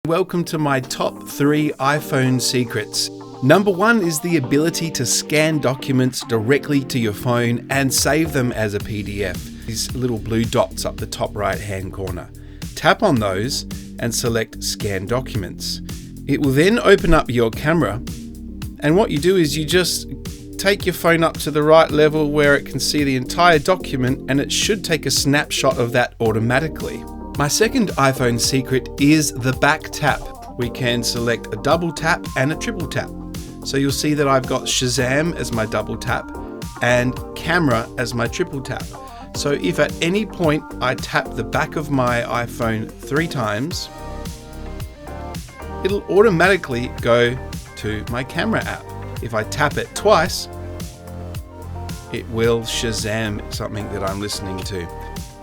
Welcome to my top 3 iPhone secrets. Number 1 is the ability to scan documents directly to your phone and save them as a PDF. These little blue dots up the top right hand corner. Tap on those and select Scan Documents. It will then open up your camera, and what you do is you just take your phone up to the right level where it can see the entire document, and it should take a snapshot of that automatically. My second iPhone secret is the back tap. We can select a double tap and a triple tap. So you'll see that I've got Shazam as my double tap and camera as my triple tap. So if at any point I tap the back of my iPhone 3 times, it'll automatically go to my camera app. If I tap it twice, it will Shazam something that I'm listening to.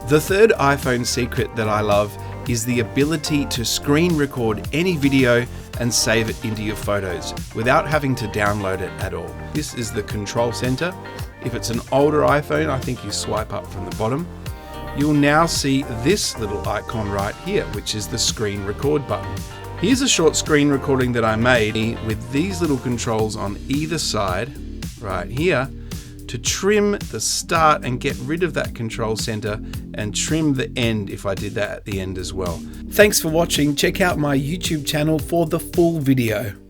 The third iPhone secret that I love is the ability to screen record any video and save it into your photos without having to download it at all. This is the control center. If it's an older iPhone, I think you swipe up from the bottom. You'll now see this little icon right here, which is the screen record button. Here's a short screen recording that I made with these little controls on either side, right here, to trim the start and get rid of that control center and trim the end if I did that at the end as well. Thanks for watching. Check out my YouTube channel for the full video.